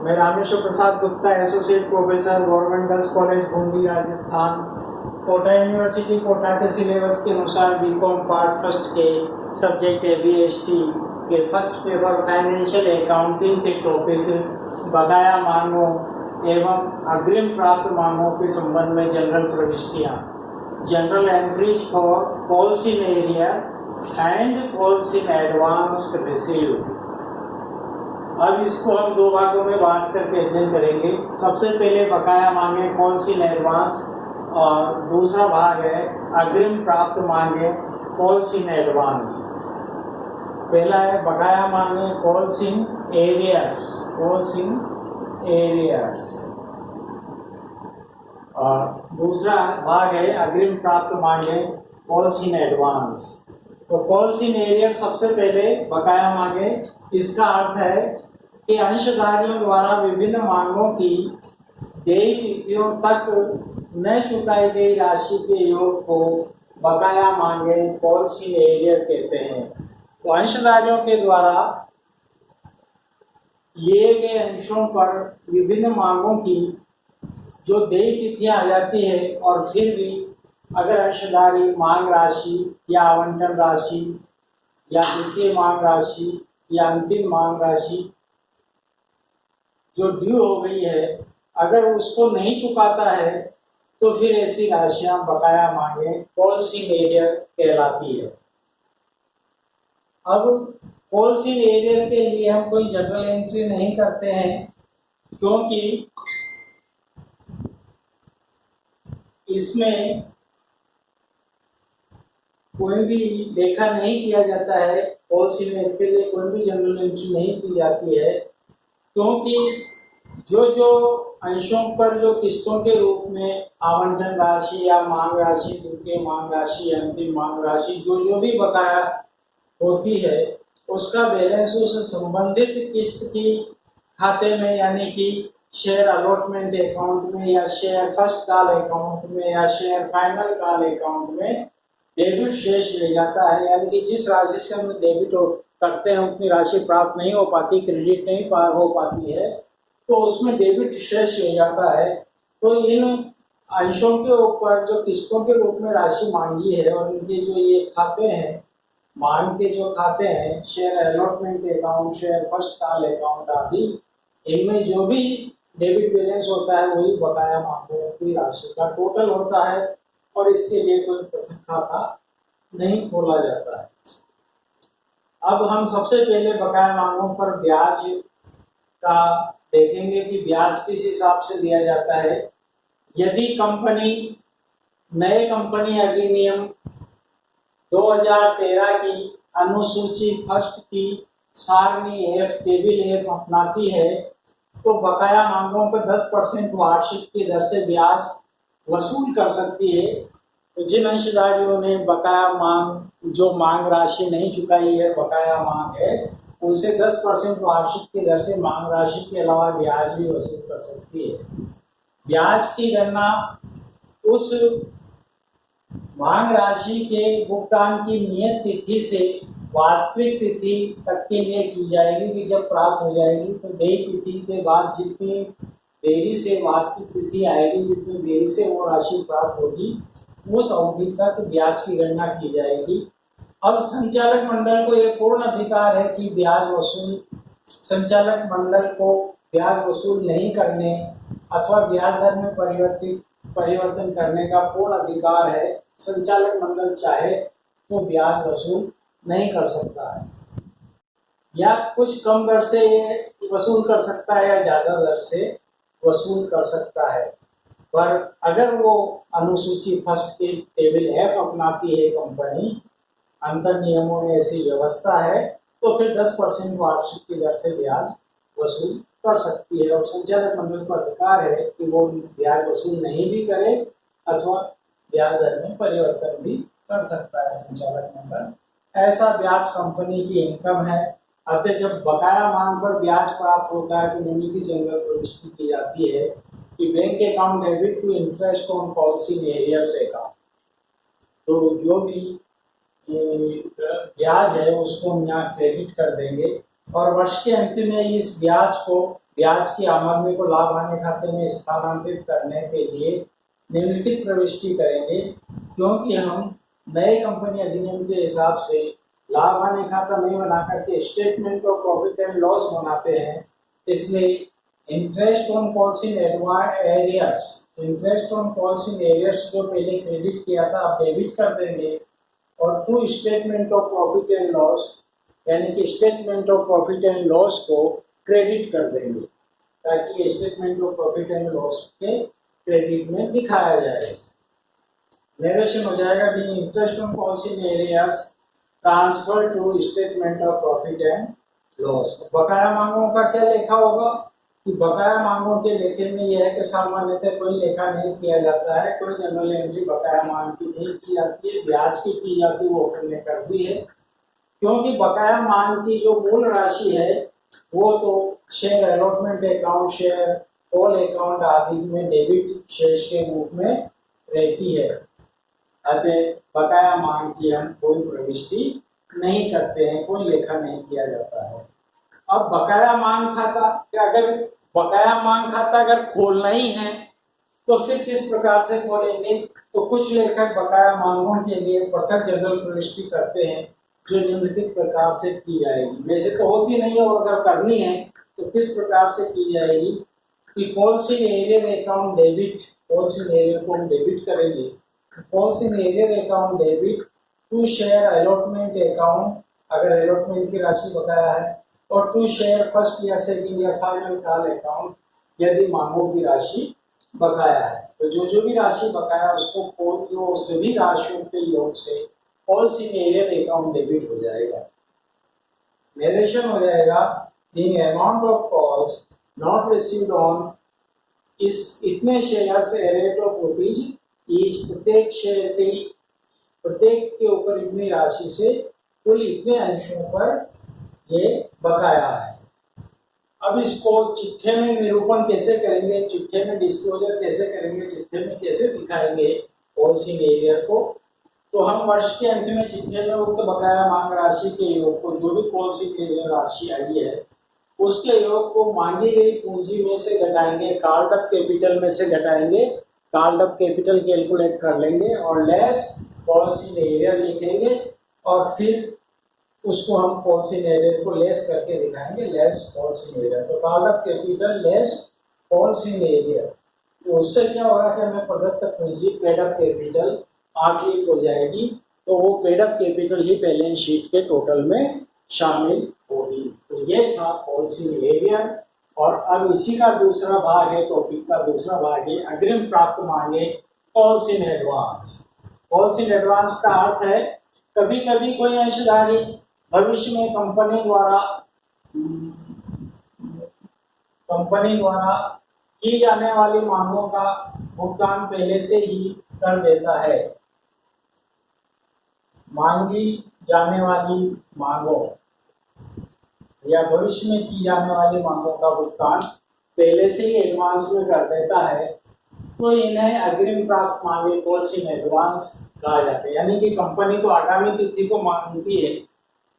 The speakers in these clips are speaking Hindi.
मैं Rameshwar Prasad Gupta, associate professor, government girls college Bundi, Rajasthan. Kota university Kota के सिलेबस के अनुसार बीकॉम पार्ट फर्स्ट के सब्जेक्ट ABST के फर्स्ट पेपर फाइनेंशियल अकाउंटिंग के टॉपिक बकाया मांगों एवं अग्रिम प्राप्त मांगों के संबंध में जनरल प्रविष्टियाँ, general entries for calls in arrear and calls in advance received. अब इसको हम दो भागों में बांट करके अध्ययन करेंगे। सबसे पहले बकाया मांगे कॉल्स इन एडवांस और दूसरा भाग है अग्रिम प्राप्त मांगे कॉल्स इन एडवांस। पहला है बकाया मांगे calls in arrears, calls in arrears, और दूसरा भाग है अग्रिम प्राप्त मांगे कॉल्स इन एडवांस। तो कॉल्स इन एरियर सबसे पहले बकाया मांगे, इसका अर्थ है कि अंशधारियों द्वारा विभिन्न मांगों की देय तिथियों तक न चुकाई गई राशि के योग को बकाया मांगे कॉल्स इन एरियर कहते हैं। तो अंशधारियों के द्वारा लिए गए अंशों पर विभिन्न मांगों की जो देय तिथियां आ जाती है और फिर भी अगर अंशधारी मांग राशि या आवंटन राशि या द्वितीय मांग राशि या अंतिम मांग राशि जो ड्यू हो गई है, अगर उसको नहीं चुकाता है तो फिर ऐसी राशियां बकाया मांगे कॉल्स इन एरियर कहलाती है। अब कॉल्स इन एरियर के लिए हम कोई जनरल एंट्री नहीं करते हैं, क्योंकि इसमें कोई भी लेखा नहीं किया जाता है। कॉल्स इन एरियर के लिए कोई भी जनरल एंट्री नहीं की जाती है, क्योंकि जो अंशों पर जो किस्तों के रूप में आवंटन राशि या मांग राशि, द्वितीय मांग राशि, अंतिम मांग राशि जो भी बकाया होती है, उसका बैलेंस उस संबंधित किस्त की खाते में यानी कि शेयर अलॉटमेंट अकाउंट में या शेयर फर्स्ट कॉल अकाउंट में या शेयर फाइनल कॉल अकाउंट में डेबिट शेष ले जाता है। यानी कि जिस राशि से हम डेबिट करते हैं उतनी राशि प्राप्त नहीं हो पाती, क्रेडिट नहीं हो पाती है, तो उसमें डेबिट शेष ले जाता है। तो इन अंशों के ऊपर जो किस्तों के रूप में राशि मांगी है और इनके जो ये खाते हैं, मांग के जो खाते हैं, share allotment account, share first call account आदि, इनमें जो भी डेबिट बैलेंस होता है वही बकाया मांगों की राशि का टोटल होता है और इसके लिए कोई पृथक खाता नहीं खोला जाता है। अब हम सबसे पहले बकाया मांगों पर ब्याज का देखेंगे कि ब्याज किस हिसाब से दिया जाता है। यदि कंपनी नए कंपनी अधिनियम 2013 की अनुसूची फर्स्ट की सारणी F टेबल F अपनाती है तो बकाया मांगों पर 10% वार्षिक की दर से ब्याज वसूल कर सकती है। तो जिन अंशधारियों ने बकाया मांग जो मांग राशि नहीं चुकाई है, बकाया मांग है, उनसे 10% वार्षिक की दर से मांग राशि के अलावा ब्याज भी वसूल कर सकती है। ब्याज की गणना उस मांग राशि के भुगतान की नियत तिथि से वास्तविक तिथि तक के लिए की जाएगी कि जब प्राप्त हो जाएगी तो देय तिथि के बाद जितनी देरी से वास्तविक तिथि आएगी, जितनी देरी से वो राशि प्राप्त होगी, उस अवधि तक ब्याज की गणना की जाएगी। अब संचालक मंडल को यह पूर्ण अधिकार है कि संचालक मंडल को ब्याज वसूल नहीं करने अथवा ब्याज दर में परिवर्तन करने का पूर्ण अधिकार है। संचालक मंडल चाहे तो ब्याज वसूल नहीं कर सकता है, या कुछ कम दर से वसूल कर सकता है या ज़्यादा दर से वसूल कर सकता है। पर अगर वो अनुसूची फर्स्ट की टेबल F अपनाती है कंपनी, अंतर नियमों में ऐसी व्यवस्था है, तो फिर 10% वार्षिक की दर से ब्याज वसूल कर सकती है और संचालक मंडल को अधिकार है कि वो ब्याज वसूल नहीं भी करे अथवा ब्याज दर में परिवर्तन भी कर सकता है संचालक मंडल। ऐसा ब्याज कंपनी की इनकम है। अतः जब बकाया मांग पर ब्याज प्राप्त होता है तो निम्न की जनरल प्रविष्टि की जाती है कि bank account debit to interest on calls in arrears account. तो जो भी ब्याज है उसको हम यहाँ क्रेडिट कर देंगे और वर्ष के अंत में इस ब्याज को ब्याज की आमदनी को लाभ हानि खाते में स्थानांतरित करने के लिए निम्नलिखित प्रविष्टि करेंगे। क्योंकि हम नए कंपनी अधिनियम के हिसाब से लाभ हानि खाता नहीं बना करके statement of profit and loss बनाते हैं, इसलिए interest on calls in arrears, interest on calls in arrears जो पहले क्रेडिट किया था अब डेबिट कर देंगे, और to statement of profit and loss यानी कि statement of profit and loss को क्रेडिट कर देंगे, ताकि statement of profit and loss के क्रेडिट में दिखाया जाए। नरेशन हो जाएगा the interest on calls in arrears transfer to statement of profit and loss. बकाया मांगों का क्या लेखा होगा कि बकाया मांगों के लेखे में यह है कि सामान्यतः कोई लेखा नहीं किया जाता है, कोई जनरल एंट्री बकाया मांग की नहीं की जाती है, ब्याज की जाती है, वो अपन ने कर दी है। क्योंकि बकाया मांग की जो मूल राशि है वो तो share allotment account, share call account आदि में डेबिट शेष के रूप में रहती है, अतः बकाया मांग की हम कोई प्रविष्टि नहीं करते हैं, कोई लेखा नहीं किया जाता है। अब बकाया मांग खाता, अगर बकाया मांग खाता अगर खोलना ही है तो फिर किस प्रकार से खोलेंगे? तो कुछ लेखक बकाया मांगों के लिए पृथक जनरल प्रविष्टि करते हैं जो निम्नलिखित प्रकार से की जाएगी। वैसे तो होती नहीं है, और अगर करनी है तो किस प्रकार से की जाएगी कि calls in arrear account debit, calls in arrear को हम डेबिट करेंगे, calls in arrear account debit to share allotment account अगर अलॉटमेंट की राशि बकाया है, और टू शेयर फर्स्ट या सेकंड या फाइनल कॉल अकाउंट यदि मांगों की राशि बकाया है। तो जो भी राशि बकाया उसको जो सभी राशियों के योग से calls in arrear account debit हो जाएगा। नरेशन हो जाएगा the amount of calls not received on इस इतने शेयर से रेट ऑफ रुपीज ईच, प्रत्येक के ऊपर इतनी राशि से कुल इतने अंशों पर ये बकाया है। अब इसको चिट्ठे में निरूपण कैसे करेंगे, चिट्ठे में डिस्क्लोजर कैसे करेंगे, चिट्ठे में कैसे दिखाएंगे कॉल्स इन एरियर को? तो हम वर्ष के अंत में चिट्ठे में उक्त बकाया मांग राशि के योग को, जो भी कॉल्स इन एरियर राशि आई है उसके योग को मांगी गई पूंजी में से घटाएंगे, कार्ड अप कैपिटल में से घटाएंगे, कार्ड अप कैपिटल कैलकुलेट कर लेंगे और लेस कॉल्स इन एरियर लिखेंगे, और फिर उसको हम कॉल्स इन एरियर को लेस करके दिखाएंगे, लेस कॉल्स इन एरियर। तो card up capital less calls in arrear, तो उससे क्या होगा कि हमें प्रदत्त पूंजी पेड अप कैपिटल आखिरी हो जाएगी, तो वो पेड अप कैपिटल ही बैलेंस शीट के टोटल में शामिल होगी। तो ये था कॉल्स इन एरियर। और अब इसी का दूसरा भाग है, टॉपिक का दूसरा भाग है अग्रिम प्राप्त मांगे calls in advance. Calls in advance का अर्थ है कभी कभी कोई अंशधारी भविष्य में कंपनी द्वारा की जाने वाली मांगों का भुगतान पहले से ही कर देता है। मांगी जाने वाली मांगों या भविष्य में की जाने वाली मांगों का भुगतान पहले से ही एडवांस में कर देता है, तो इन्हें अग्रिम प्राप्त मांगे कॉल्स इन एडवांस कहा जाता है। यानी कि कंपनी तो आगामी तिथि को मांगती है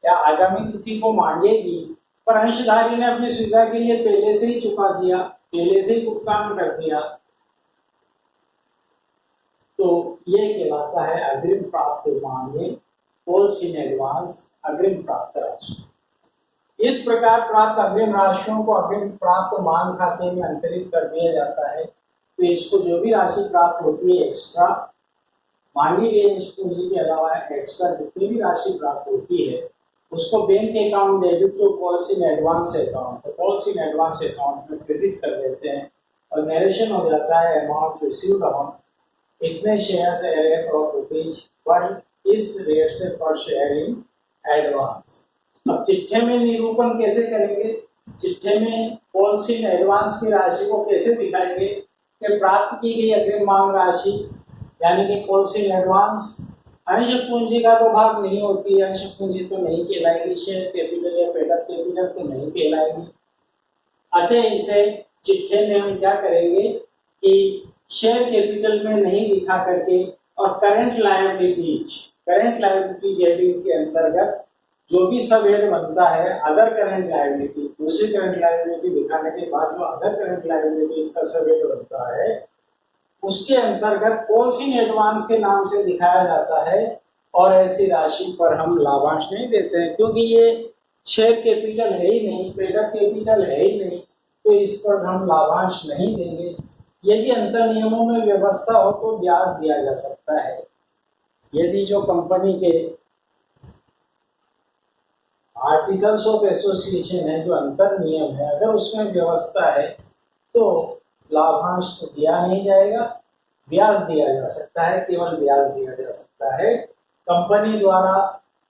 या आगामी तिथि को मांगेगी, पर अंशधारी ने अपनी सुविधा के लिए पहले से ही चुका दिया, पहले से ही भुगतान कर दिया, तो ये कहलाता है अग्रिम प्राप्त मांगे कॉल्स इन एडवांस, अग्रिम प्राप्त राशि। इस प्रकार प्राप्त अग्रिम राशियों को अग्रिम प्राप्त मांग खाते में अंतरित कर दिया जाता है। तो इसको जो भी राशि प्राप्त होती है एक्स्ट्रा, मांगी गई पूंजी के अलावा एक्स्ट्रा जितनी भी राशि प्राप्त होती है उसको bank account debit to calls in advance account, तो कॉल्स इन एडवांस अकाउंट में क्रेडिट कर देते हैं, और नरेशन हो जाता है अमाउंट रिसीव्ड ऑन इतने शेयर से रेट ऑफ रुपीज पर इस रेट से पर शेयर इन एडवांस। अब चिट्ठे में निरूपण कैसे करेंगे, चिट्ठे में कॉल्स इन एडवांस की राशि को कैसे दिखाएंगे कि प्राप्त की गई अग्रिम मांग राशि यानी कि कॉल्स इन एडवांस अंश पूंजी का तो भाग नहीं होती है, अंश पूंजी तो नहीं कहलाएगी, शेयर कैपिटल या पेड अप कैपिटल तो नहीं कहलाएगी। अतः इसे चिट्ठे में हम क्या करेंगे कि शेयर कैपिटल में नहीं दिखा करके और करंट लायबिलिटीज हेडिंग के अंतर्गत जो भी सब हेड बनता है अदर करंट लायबिलिटी, दूसरी करंट लायबिलिटी दिखाने के बाद जो अदर करंट लायबिलिटी का सब हेड बनता है उसके अंतर्गत कॉल्स इन एडवांस के नाम से दिखाया जाता है। और ऐसी राशि पर हम लाभांश नहीं देते हैं क्योंकि ये शेयर कैपिटल है ही नहीं, पेड अप कैपिटल है ही नहीं, तो इस पर हम लाभांश नहीं देंगे। यदि अंतर नियमों में व्यवस्था हो तो ब्याज दिया जा सकता है। यदि जो कंपनी के आर्टिकल्स ऑफ एसोसिएशन है, जो अंतर नियम है, अगर उसमें व्यवस्था है तो लाभांश तो दिया नहीं जाएगा, ब्याज दिया जा सकता है, केवल ब्याज दिया जा सकता है कंपनी द्वारा।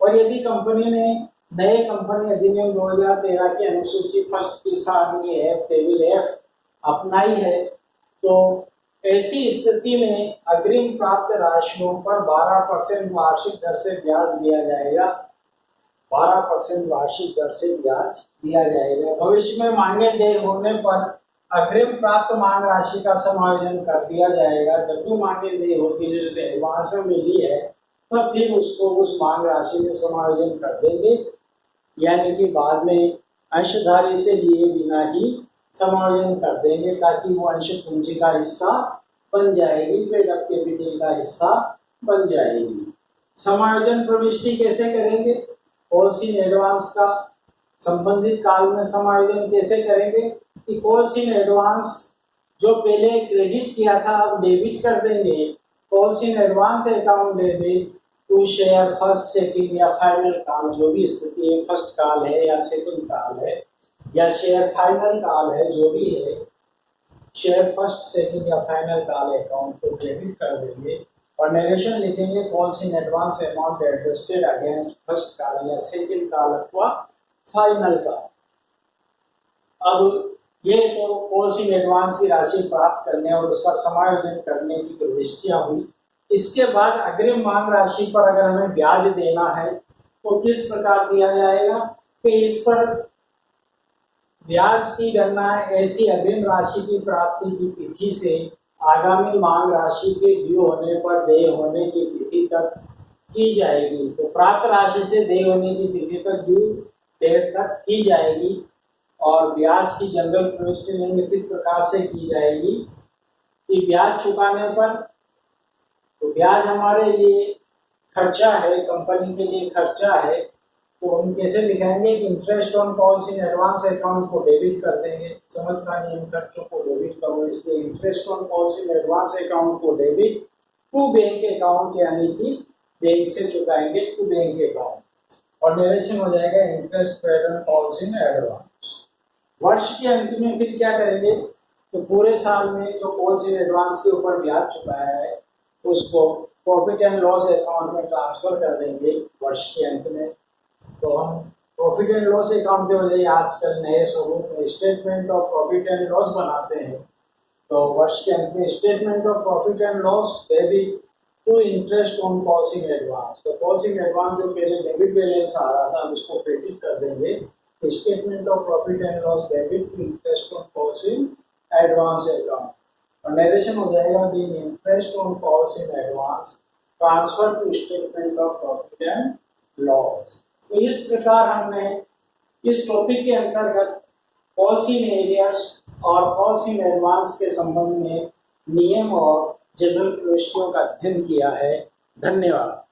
और यदि कंपनी ने नए कंपनी अधिनियम 2013 की अनुसूची फर्स्ट की सारणी एफ टेबल एफ अपनाई है तो ऐसी स्थिति में अग्रिम प्राप्त राशियों पर 12% वार्षिक दर से ब्याज दिया जाएगा, 12% वार्षिक दर से ब्याज दिया जाएगा। भविष्य में मांगे देय होने पर अग्रिम प्राप्त मांग राशि का समायोजन कर दिया जाएगा। जब भी मांगे देय होती है जो एडवांस में मिली है तो फिर उसको उस मांग राशि में समायोजन कर देंगे, यानी कि बाद में अंशधारी से लिए बिना ही समायोजन कर देंगे ताकि वो अंश पूंजी का हिस्सा बन जाएगी, पेड अप कैपिटल का हिस्सा बन जाएगी। समायोजन प्रविष्टि कैसे करेंगे? कॉल्स इन एडवांस का संबंधित काल में समायोजन कैसे करेंगे कि कॉल्स इन एडवांस जो पहले क्रेडिट किया था अब डेबिट कर देंगे। Calls in advance account debit to share first second या फाइनल काल, जो भी स्थिति है, फर्स्ट काल है या सेकंड काल है या शेयर फाइनल काल है, जो भी है, शेयर फर्स्ट सेकंड या फाइनल काल अकाउंट को डेबिट कर देंगे और नरेशन लिखेंगे calls in advance amount adjusted against first काल या सेकंड काल अथवा फाइनल काल। अब ये तो कॉल्स इन एडवांस की राशि प्राप्त करने और उसका समायोजन करने की प्रविष्टियां हुई। इसके बाद अग्रिम मांग राशि पर अगर हमें ब्याज देना है तो किस प्रकार दिया जाएगा कि इस पर ब्याज की गणना ऐसी अग्रिम राशि की प्राप्ति की तिथि से आगामी मांग राशि के ड्यू होने पर देय होने की तिथि तक की जाएगी। तो प्राप्त राशि से देय होने की तिथि तक ड्यू डेट तक की जाएगी और ब्याज की जनरल प्रविष्टि निम्नलिखित प्रकार से की जाएगी कि ब्याज चुकाने पर, तो ब्याज हमारे लिए खर्चा है, कंपनी के लिए खर्चा है, तो हम कैसे दिखाएंगे कि interest on calls in advance account को डेबिट कर देंगे। समझता नहीं इन खर्चों को डेबिट करो, इसलिए interest on calls in advance account को डेबिट टू बैंक अकाउंट, यानी कि बैंक से चुकाएंगे टू बैंक अकाउंट और नरेशन हो जाएगा interest paid on calls in advance. वर्ष के अंत में फिर क्या करेंगे तो पूरे साल में जो कॉल्स इन एडवांस के ऊपर ब्याज चुकाया है उसको प्रॉफिट एंड लॉस अकाउंट में ट्रांसफर कर देंगे वर्ष के अंत में। तो हम प्रॉफिट एंड लॉस अकाउंट के बजाय आजकल नए स्वरूप में statement of profit and loss बनाते हैं। तो वर्ष के अंत में statement of profit and loss debit to interest on calls in advance. तो कॉल्स इन एडवांस जो पहले डेबिट बैलेंस आ रहा था उसको क्रेडिट कर देंगे। Statement of profit and loss debit to interest on calls in advance account और नरेशन हो जाएगा being interest on calls in advance transfer to statement of profit and loss. तो इस प्रकार हमने इस टॉपिक के अंतर्गत कॉल्स इन एरियर्स और कॉल्स इन एडवांस के संबंध में नियम और जनरल प्रविष्टियों का अध्ययन किया है। धन्यवाद।